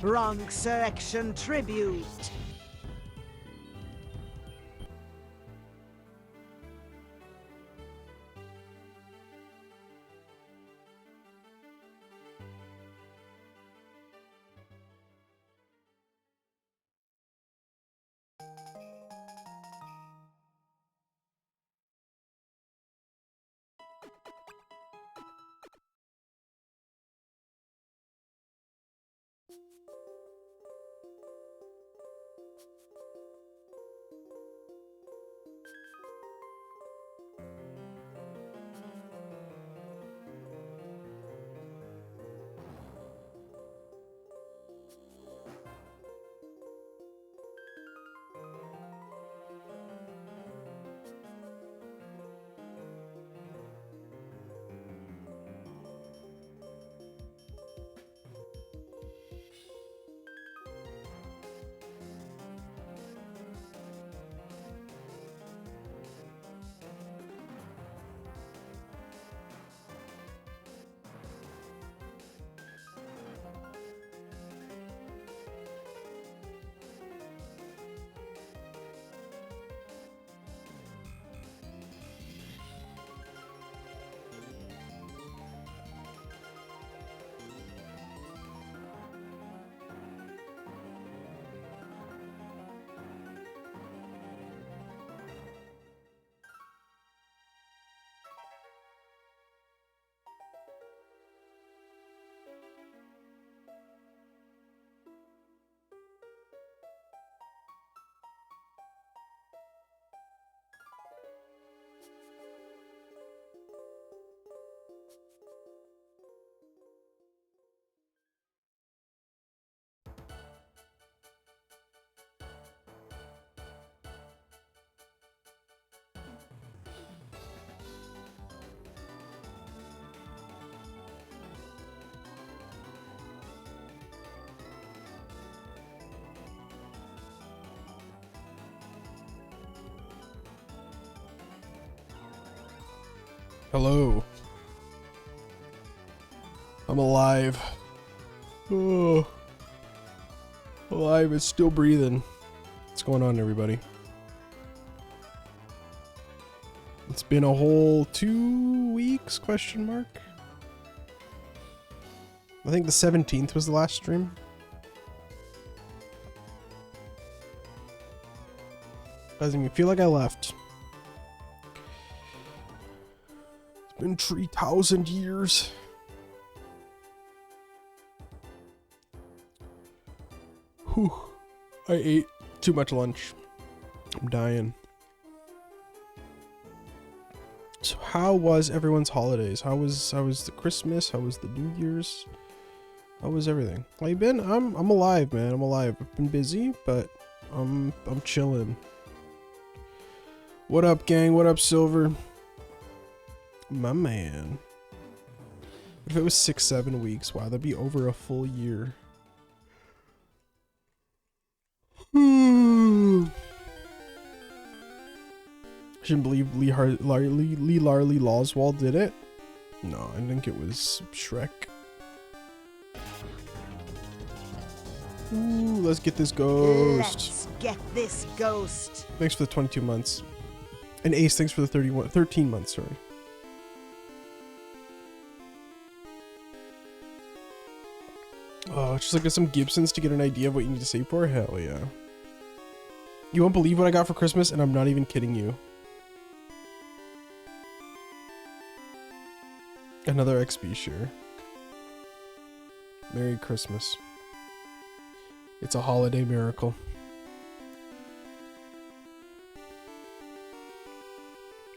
Bronx Erection Tribute. Hello. I'm alive. Oh. Alive and still breathing. What's going on, everybody? It's been a whole 2 weeks, question mark. I think the 17th was the last stream. Doesn't even feel like I left. It's been 3,000 years. Whew. I ate too much lunch. I'm dying. So how was everyone's holidays? How was the Christmas? How was the New Year's? How was everything? How you been? I'm alive, man. I'm alive. I've been busy, but I'm chilling. What up, gang? What up, Silver? My man. If it was 6-7 weeks, wow, that'd be over a full year. I shouldn't believe Lee Larley Loswald did it. No, I think it was Shrek. Ooh, let's get this ghost. Let's get this ghost. Thanks for the 22 months. And Ace, thanks for the 13 months, sorry. Oh, just look at some Gibsons to get an idea of what you need to save for? Hell yeah. You won't believe what I got for Christmas, and I'm not even kidding you. Another XP share. Merry Christmas. It's a holiday miracle.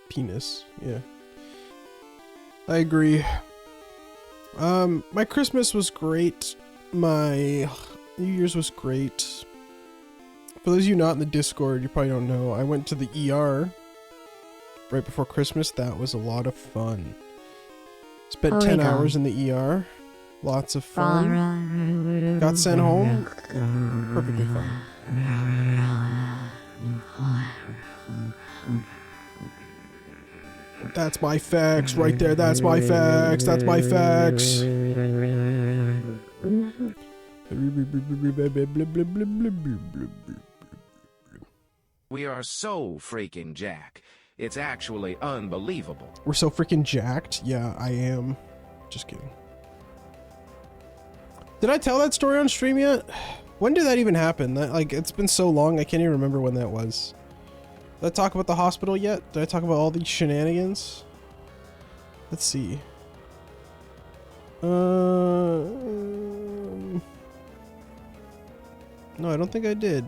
Penis, yeah. I agree. My Christmas was great. My New Year's was great. For those of you not in the Discord, you probably don't know, I went to the ER right before Christmas. That was a lot of fun. Spent 10 hours in the ER. Lots of fun. Got sent home. Perfectly fine. That's my facts right there. That's my facts. That's my facts. We are so freaking Jack. It's actually unbelievable. We're so freaking jacked. Yeah, I am. Just kidding. Did I tell that story on stream yet? When did that even happen? That, like, it's been so long, I can't even remember when that was. Did I talk about the hospital yet? Did I talk about all these shenanigans? Let's see. No, I don't think I did.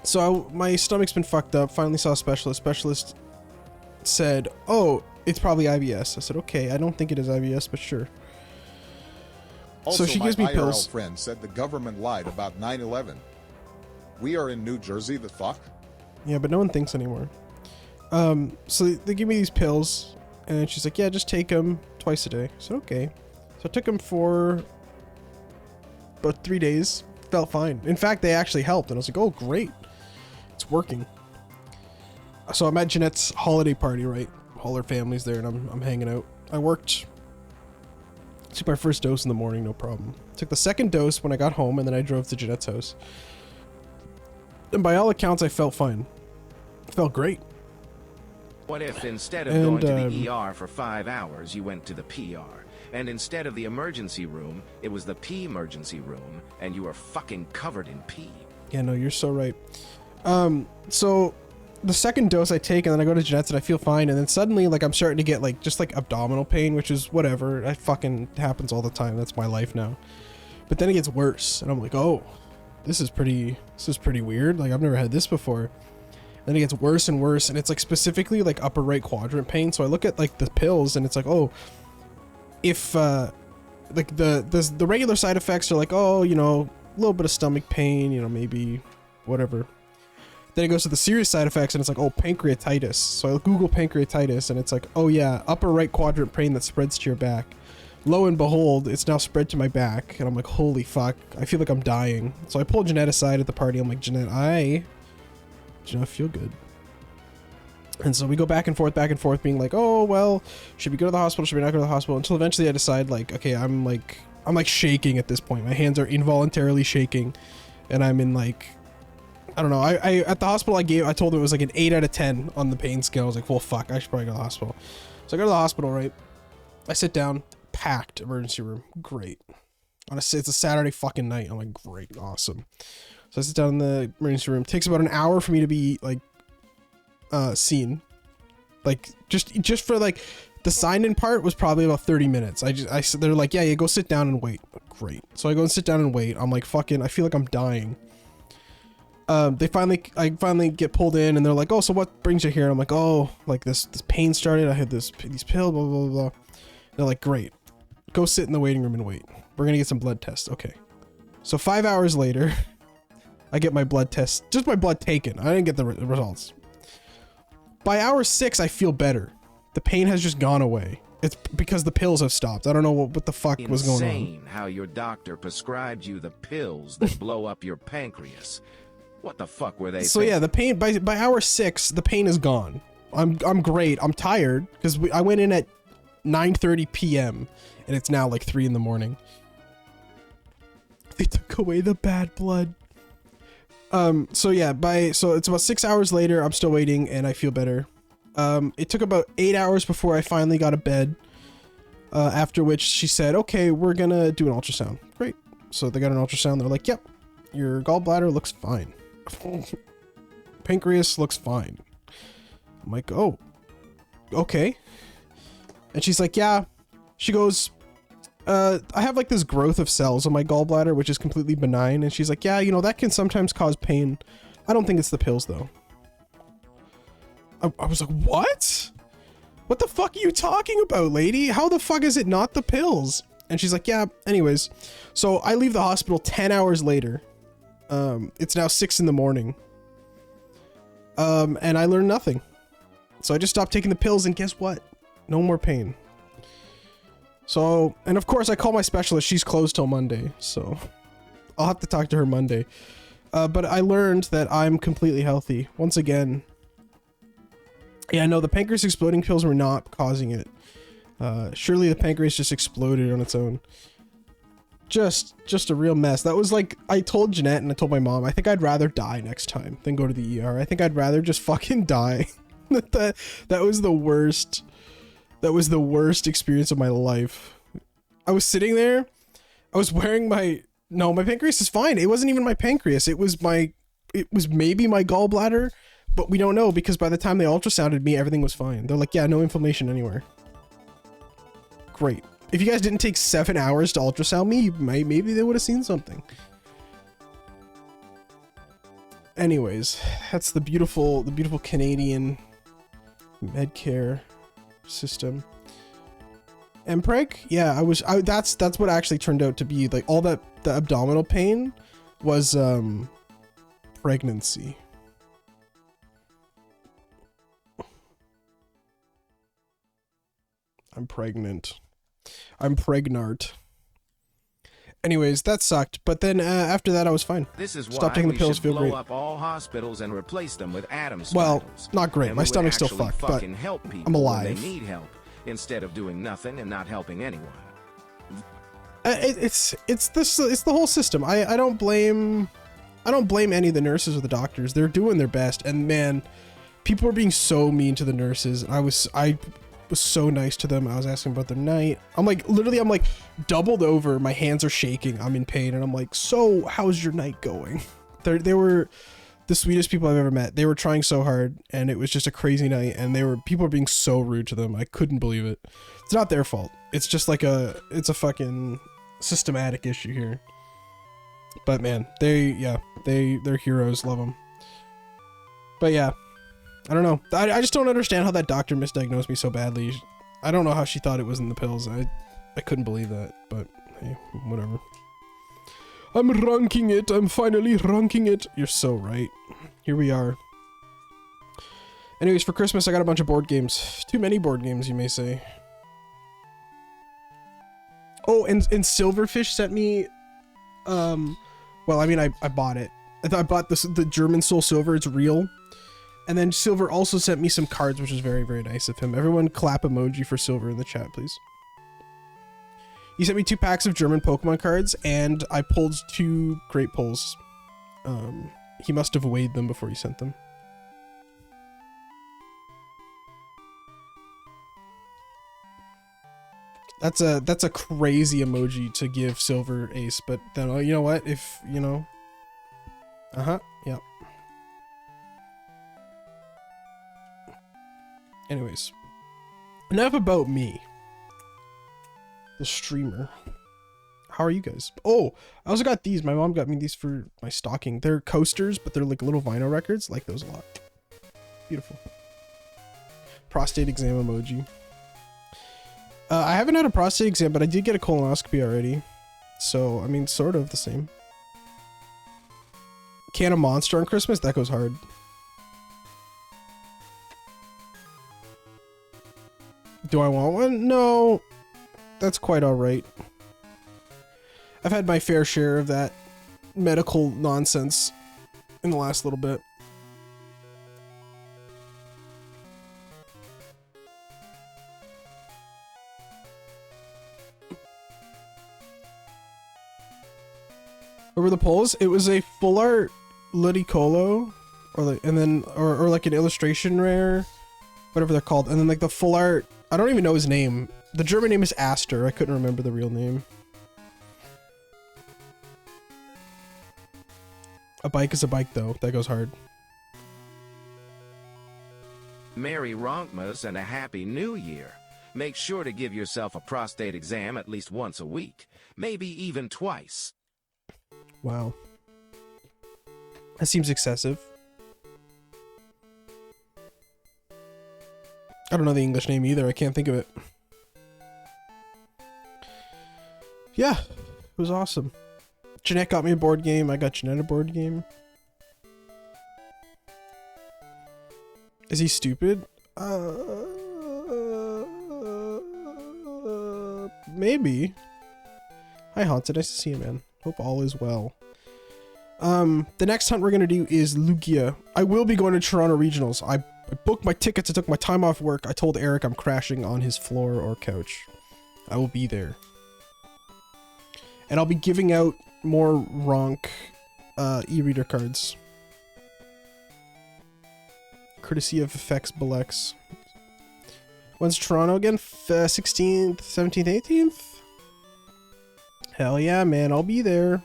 So my stomach's been fucked up. Finally saw a specialist. Specialist said, "Oh, it's probably IBS." I said, "Okay, I don't think it is IBS, but sure." Also, so she gives me my pills. IRL friend said the government lied about 9/11. We are in New Jersey. The fuck? Yeah, but no one thinks anymore. So they give me these pills, and she's like, "Yeah, just take them twice a day." So okay. So I took them for about 3 days. Felt fine. In fact, they actually helped, and I was like, "Oh, great, it's working." So I'm at Jeanette's holiday party, right? All her family's there, and I'm hanging out. I worked. Took my first dose in the morning, no problem. Took the second dose when I got home, and then I drove to Jeanette's house. And by all accounts, I felt fine. Felt great. What if instead of going to the ER for 5 hours, you went to the PR? And instead of the emergency room, it was the P-emergency room, and you were fucking covered in pee. Yeah, no, you're so right. So the second dose I take, and then I go to Jeanette's and I feel fine, and then suddenly, like, I'm starting to get, like, just, like, abdominal pain, which is whatever. That fucking happens all the time. That's my life now. But then it gets worse, and I'm like, oh, this is pretty weird. Like, I've never had this before. Then it gets worse and worse, and it's, like, specifically, like, upper right quadrant pain. So I look at, like, the pills, and it's like, oh, if, like, the regular side effects are like, oh, you know, a little bit of stomach pain, you know, maybe whatever. Then it goes to the serious side effects, and it's like, oh, pancreatitis. So I Google pancreatitis, and it's like, oh yeah, upper right quadrant pain that spreads to your back. Lo and behold, it's now spread to my back, and I'm like, holy fuck, I feel like I'm dying. So I pulled Jeanette aside at the party. I'm like, Jeanette, I do not feel good. And so we go back and forth, being like, oh, well, should we go to the hospital? Should we not go to the hospital? Until eventually I decide, like, okay, I'm like shaking at this point. My hands are involuntarily shaking, and I'm in, like, I don't know. I at the hospital I told them it was like an 8 out of 10 on the pain scale. I was like, well, fuck, I should probably go to the hospital. So I go to the hospital, right? I sit down, packed emergency room. Great. It's a Saturday fucking night. I'm like, great, awesome. So I sit down in the emergency room. It takes about an hour for me to be, like, seen. Like, just for, like, the sign-in part was probably about 30 minutes. They're like, yeah, go sit down and wait. Great. So I go and sit down and wait. I'm like, fucking, I feel like I'm dying. I finally get pulled in, and they're like, oh, so what brings you here? I'm like, oh, like this pain started. I had these pills, blah, blah, blah, blah. They're like, great. Go sit in the waiting room and wait. We're going to get some blood tests. Okay. So 5 hours later, I get my blood test, just my blood taken. I didn't get the results. By hour 6, I feel better. The pain has just gone away. It's because the pills have stopped. I don't know what the fuck was going on. Insane how your doctor prescribed you the pills that blow up your pancreas. What the fuck were they? So yeah, the pain by hour 6, the pain is gone. I'm great. I'm tired because I went in at 9:30 p.m. and it's now like 3 in the morning. They took away the bad blood. So yeah, so it's about 6 hours later. I'm still waiting, and I feel better. It took about 8 hours before I finally got a bed. After which she said, "Okay, we're gonna do an ultrasound." Great. So they got an ultrasound. They're like, "Yep, your gallbladder looks fine. Pancreas looks fine." I'm like, "Oh, okay." And she's like, "Yeah." She goes, I have like this growth of cells on my gallbladder, which is completely benign." And she's like, "Yeah, you know, that can sometimes cause pain. I don't think it's the pills though." I was like, "What? What the fuck are you talking about, lady? How the fuck is it not the pills?" And she's like, "Yeah, anyways." So I leave the hospital 10 hours later. It's now 6 in the morning. And I learned nothing. So I just stopped taking the pills, and guess what? No more pain. So, and of course I call my specialist. She's closed till Monday, so I'll have to talk to her Monday. But I learned that I'm completely healthy. Once again. Yeah, no, the pancreas exploding pills were not causing it. Surely the pancreas just exploded on its own. just a real mess. That was like, I told Jeanette and I told my mom, I think I'd rather die next time than go to the ER. I think I'd rather just fucking die. that was the worst. That was the worst experience of my life. I was sitting there. I was wearing my pancreas is fine. It wasn't even my pancreas. It was maybe my gallbladder, but we don't know because by the time they ultrasounded me, everything was fine. They're like, yeah, no inflammation anywhere. Great. If you guys didn't take 7 hours to ultrasound me, maybe they would have seen something. Anyways, that's the beautiful Canadian Medcare system. Mpreg? Yeah, that's what actually turned out to be like all that the abdominal pain was pregnancy. I'm pregnant. I'm pregnant. Anyways, that sucked. But then after that, I was fine. This is Stop why taking the we pills. should Feel blow great. up all hospitals and replace them with atom Well, spiders. not great. And My we would stomach's still actually fucked, but fucking help people I'm when alive. They need help instead of doing nothing and not helping anyone. It's the whole system. I don't blame any of the nurses or the doctors. They're doing their best, and man, people are being so mean to the nurses. I was so nice to them. I was asking about their night. I'm like doubled over. My hands are shaking. I'm in pain, and I'm like, so how's your night going? They were the sweetest people I've ever met. They were trying so hard, and it was just a crazy night. And people were being so rude to them. I couldn't believe it. It's not their fault. It's just like it's a fucking systematic issue here. But man, they're heroes. Love them. But yeah, I don't know. I just don't understand how that doctor misdiagnosed me so badly. I don't know how she thought it was in the pills. I couldn't believe that, but hey, whatever. I'm runking it. I'm finally runking it. You're so right. Here we are. Anyways, for Christmas, I got a bunch of board games. Too many board games, you may say. Oh, and Silverfish sent me, well, I mean, I bought it. I bought the German Soul Silver. It's real. And then Silver also sent me some cards, which is very, very nice of him. Everyone clap emoji for Silver in the chat, please. He sent me 2 packs of German Pokemon cards, and I pulled 2 great pulls. He must have weighed them before he sent them. That's a crazy emoji to give Silver Ace, but then you know what? If you know, yeah. Anyways, enough about me, the streamer. How are you guys? Oh, I also got these. My mom got me these for my stocking. They're coasters, but they're like little vinyl records. Like those a lot. Beautiful. Prostate exam emoji. I haven't had a prostate exam, but I did get a colonoscopy already. So, I mean, sort of the same. Can of Monster on Christmas? That goes hard. Do I want one? No. That's quite alright. I've had my fair share of that medical nonsense in the last little bit. Over the polls, it was a full art Ludicolo, or like, and then or like an illustration rare, whatever they're called, and then like the full art. I don't even know his name. The German name is Aster. I couldn't remember the real name. A bike is a bike, though. That goes hard. Merry Ronkmas and a Happy New Year. Make sure to give yourself a prostate exam at least once a week, maybe even twice. Wow. That seems excessive. I don't know the English name either. I can't think of it. Yeah, it was awesome. Jeanette got me a board game. I got Jeanette a board game. Is he stupid? Maybe. Hi, Haunted. Nice to see you, man. Hope all is well. The next hunt we're gonna do is Lugia. I will be going to Toronto Regionals. I booked my tickets. I took my time off work. I told Eric I'm crashing on his floor or couch. I will be there. And I'll be giving out more Ronk e-reader cards. Courtesy of Effects Belex. When's Toronto again? 16th, 17th, 18th? Hell yeah, man, I'll be there.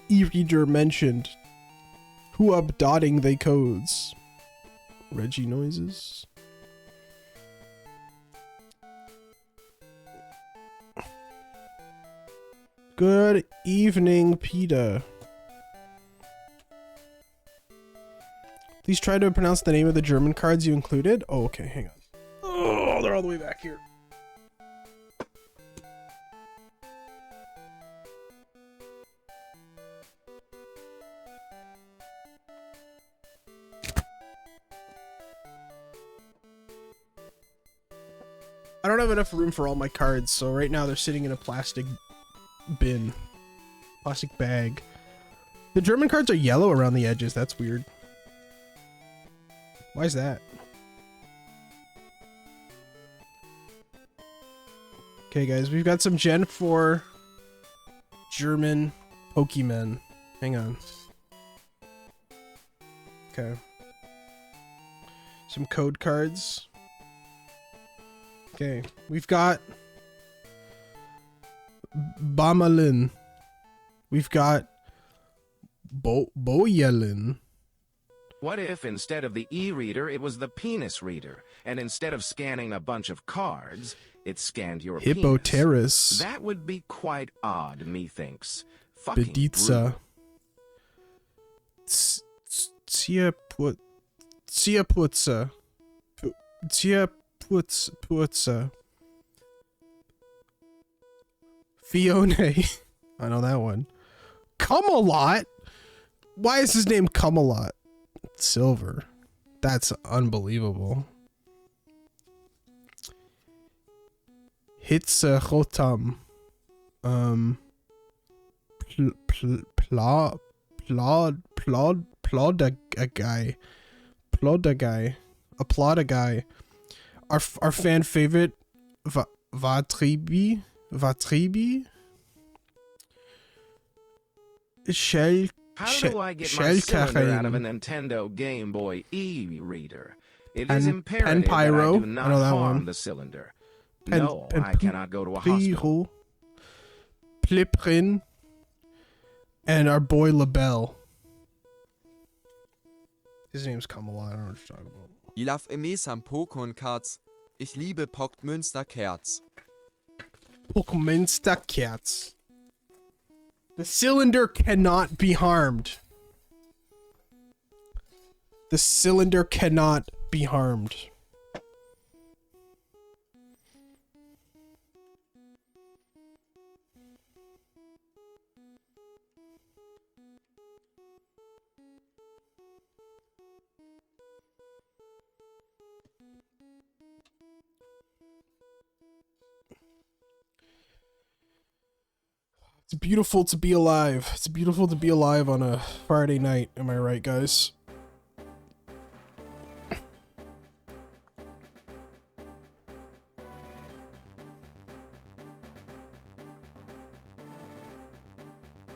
E-reader mentioned. Who up dotting they codes? Reggie noises. Good evening, PETA. Please try to pronounce the name of the German cards you included. Oh, okay, hang on. Oh, they're all the way back here. I don't have enough room for all my cards, so right now they're sitting in a plastic bin. Plastic bag. The German cards are yellow around the edges. That's weird. Why is that? Okay, guys, we've got some Gen 4 German Pokemon. Hang on. Okay. Some code cards. Okay, we've got Bamalin. We've got Boyelin. What if instead of the e-reader, it was the penis reader, and instead of scanning a bunch of cards, it scanned your Hippoterus. penis? That would be quite odd, methinks. Fucking Beditza. Tsiaputza. Tsiaputza. Fione. I know that one. Come-a-lot? Why is his name Come-a-lot? Silver. That's unbelievable. Hitzechotam. Plod-a-guy. Our fan favorite, Vatribi? How do I get my cylinder out of a Nintendo Game Boy e-reader? It is imperative that I do not harm the cylinder. No, I cannot go to a hospital. Pliprin. And our boy LaBelle. His name's Kamala, I don't know what you're talking about. Ich lauf immer am Pokémon-Cards. Ich liebe Pockmünster-Kerz. Pokémon-Kerz. The cylinder cannot be harmed. The cylinder cannot be harmed. It's beautiful to be alive. It's beautiful to be alive on a Friday night. Am I right, guys?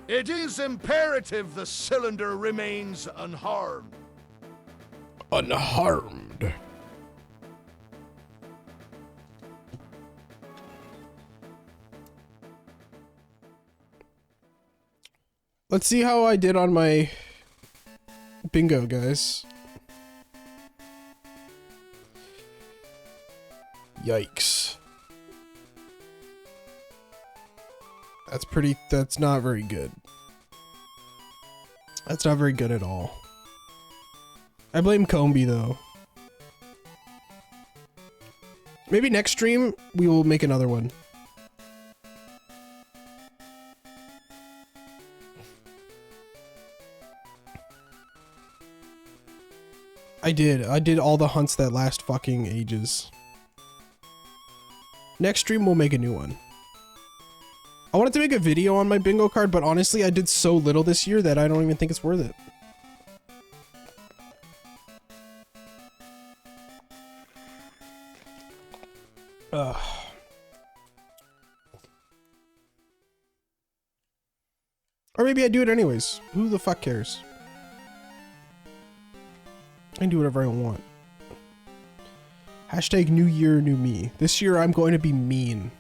It is imperative the cylinder remains unharmed. Unharmed. Let's see how I did on my bingo, guys. Yikes. That's not very good. That's not very good at all. I blame Combi, though. Maybe next stream, we will make another one. I did all the hunts that last fucking ages. Next stream, we'll make a new one. I wanted to make a video on my bingo card, but honestly, I did so little this year that I don't even think it's worth it. Or maybe I do it anyways. Who the fuck cares? I can do whatever I want. Hashtag new year, new me. This year I'm going to be mean.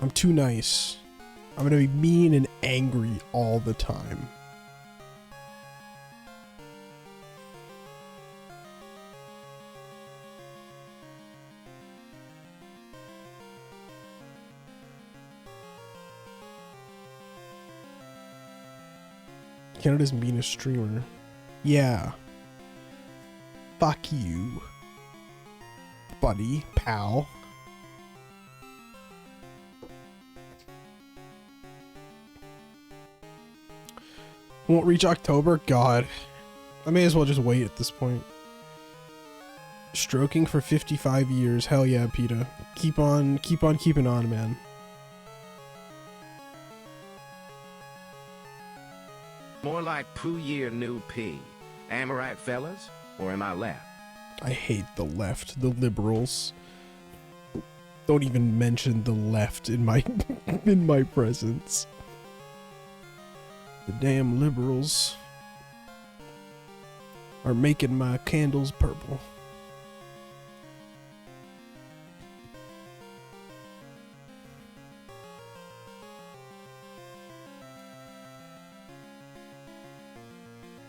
I'm too nice. I'm going to be mean and angry all the time. Canada's meanest streamer. Yeah. Fuck you. Buddy, pal. Won't reach October? God. I may as well just wait at this point. Stroking for 55 years. Hell yeah, PETA. Keep on keeping on, man. More like poo year new P. Am I right, fellas? Or am I left? I hate the left, the liberals. Don't even mention the left in my in my presence. The damn liberals are making my candles purple.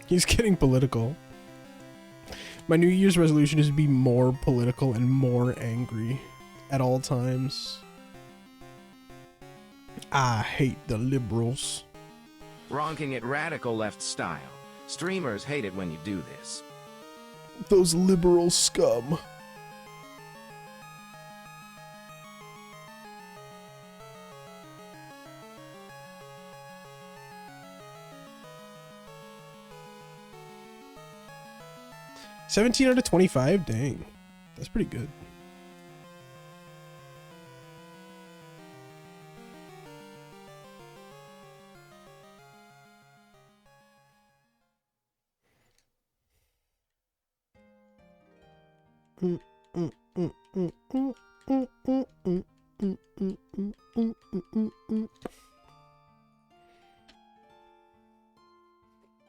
He's getting political. My New Year's resolution is to be more political and more angry at all times. I hate the liberals. Ronking it radical left style. Streamers hate it when you do this. Those liberal scum. $17 out of $25? Dang. That's pretty good.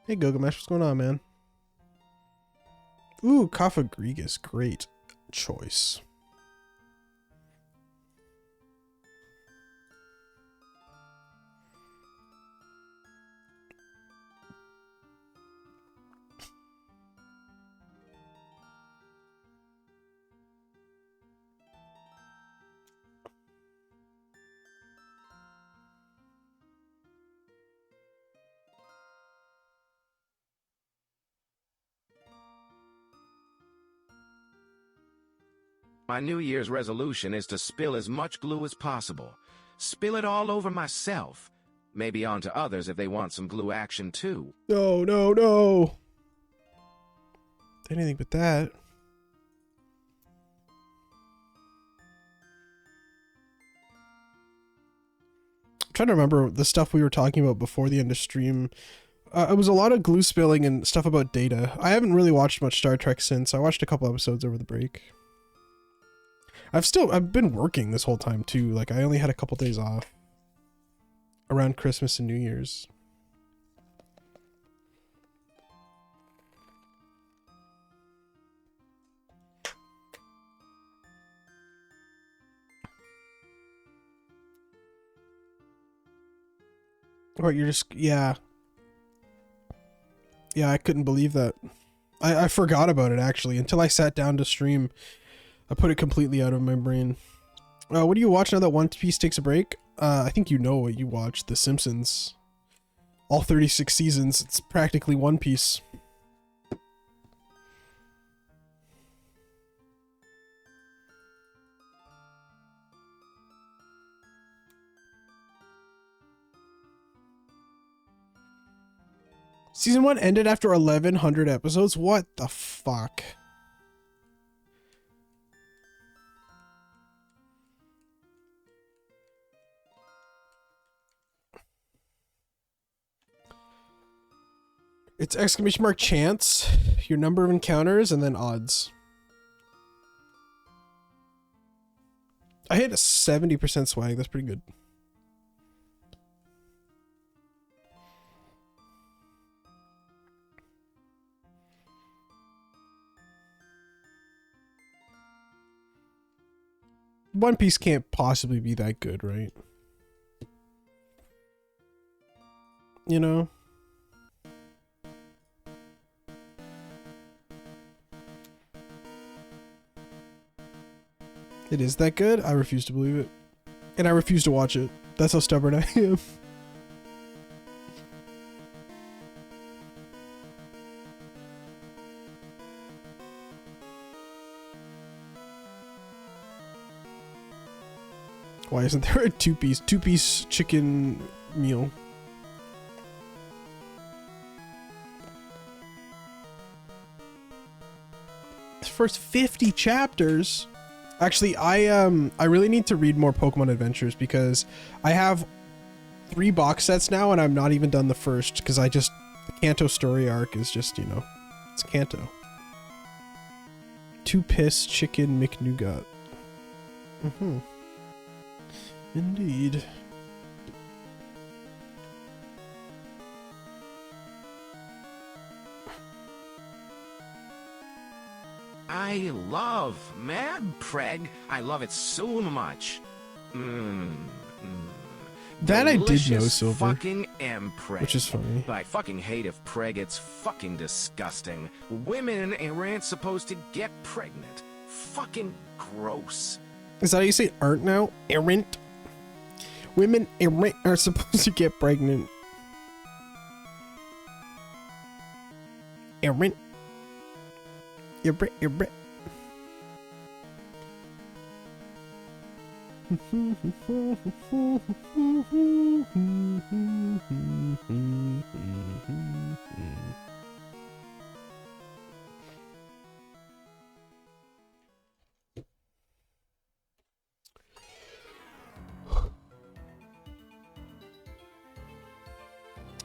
Hey Gilgamesh, what's going on, man? Ooh, Kaffa Grigas, great choice. My New Year's resolution is to spill as much glue as possible. Spill it all over myself. Maybe onto others if they want some glue action too. No, no, no. Anything but that. I'm trying to remember the stuff we were talking about before the end of stream. It was a lot of glue spilling and stuff about Data. I haven't really watched much Star Trek since. I watched a couple episodes over the break. I've been working this whole time too. Like I only had a couple days off around Christmas and New Year's. What, you're just, yeah. Yeah, I couldn't believe that. I forgot about it actually until I sat down to stream. I put it completely out of my brain. What do you watch now that One Piece takes a break? I think you know what you watch. The Simpsons. All 36 seasons. It's practically One Piece. Season 1 ended after 1,100 episodes? What the fuck? It's exclamation mark chance, your number of encounters, and then odds. I hit a 70% swag. That's pretty good. One Piece can't possibly be that good, right? You know? It is that good? I refuse to believe it. And I refuse to watch it. That's how stubborn I am. Why isn't there a two-piece chicken meal? The first 50 chapters. Actually, I really need to read more Pokemon Adventures because I have 3 box sets now and I'm not even done the first because the Kanto story arc is just, you know, it's Kanto. 2-piece chicken McNougat. Indeed. I love Mad Preg. I love it so much. That I did know, Delicious Silver. Fucking Preg. Which is funny. But I fucking hate if Preg. It's fucking disgusting. Women aren't supposed to get pregnant. Fucking gross. Is that how you say aren't now? Errant? Women are supposed to get pregnant. Errant? Errant.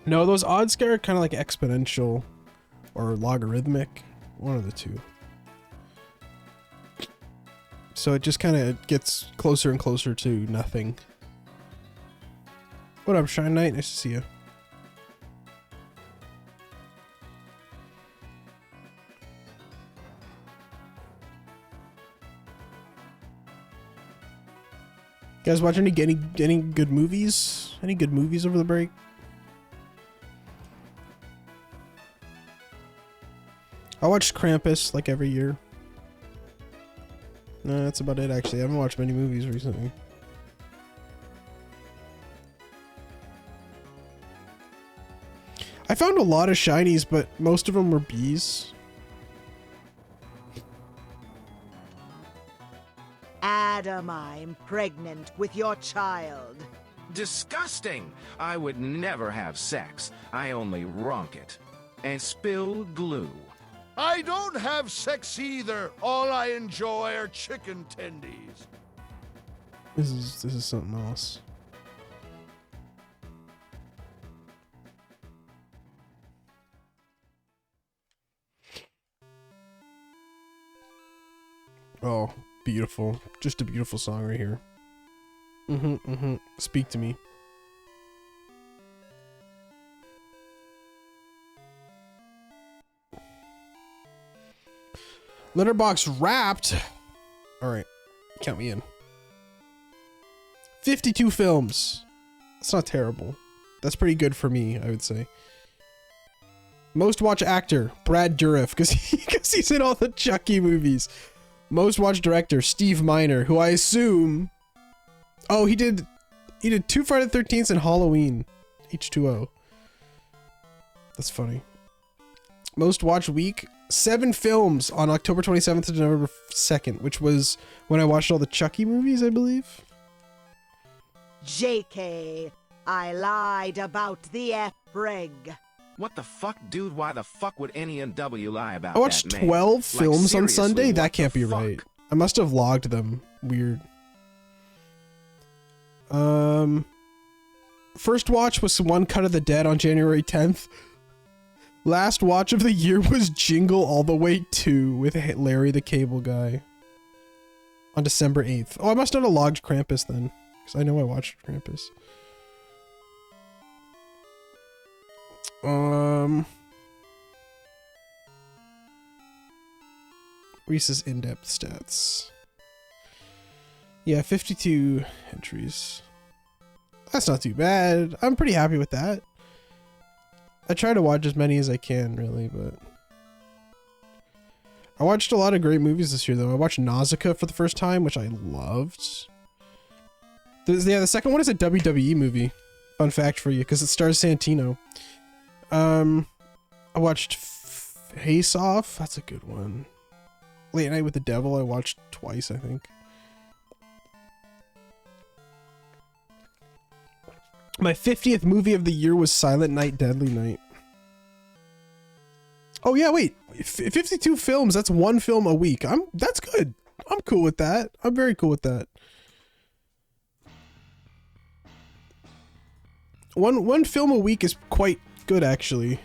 No, those odds are kind of like exponential or logarithmic. One of the two. So it just kind of gets closer and closer to nothing. What up, Shine Knight? Nice to see you. You guys watch any good movies? Any good movies over the break? I watched Krampus like every year. No, that's about it actually. I haven't watched many movies recently. I found a lot of shinies, but most of them were bees. Adam, I'm pregnant with your child. Disgusting. I would never have sex. I only ronk it. And spill glue. I don't have sex either. All I enjoy are chicken tendies. This is something else. Oh, beautiful. Just a beautiful song right here. Speak to me. Letterbox Wrapped. All right, count me in. 52 films. That's not terrible. That's pretty good for me, I would say. Most watched actor, Brad Dourif, because he's in all the Chucky movies. Most watched director, Steve Miner, who I assume... Oh, he did 2 Friday the 13th and Halloween. H2O. That's funny. Most watched week, 7 films on October 27th to November 2nd, which was when I watched all the Chucky movies, I believe. JK, I lied about the F-Reg. What the fuck, dude? Why the fuck would any NW lie about I watched that, man? 12 films on seriously, Sunday? what That can't the be fuck? right. I must have logged them. Weird. First watch was One Cut of the Dead on January 10th. Last watch of the year was Jingle All the Way 2 with Larry the Cable Guy on December 8th. Oh, I must not have logged Krampus then, because I know I watched Krampus. Reese's in-depth stats. Yeah, 52 entries. That's not too bad. I'm pretty happy with that. I try to watch as many as I can, really, but... I watched a lot of great movies this year, though. I watched Nausicaa for the first time, which I loved. The second one is a WWE movie. Fun fact for you, because it stars Santino. I watched Face Off. That's a good one. Late Night with the Devil, I watched twice, I think. My 50th movie of the year was Silent Night, Deadly Night. Oh yeah, wait. 52 films, that's one film a week. That's good. I'm cool with that. I'm very cool with that. One film a week is quite good, actually.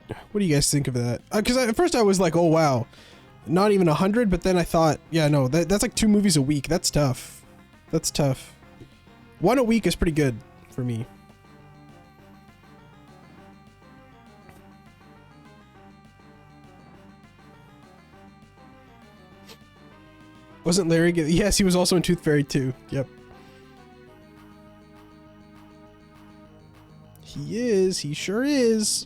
What do you guys think of that? Because at first I was like, oh wow, not even 100, but then I thought, yeah, no, that's like 2 movies a week. That's tough. That's tough. 1 a week is pretty good for me. Wasn't Larry good? Yes, he was also in Tooth Fairy 2. Yep. He is. He sure is.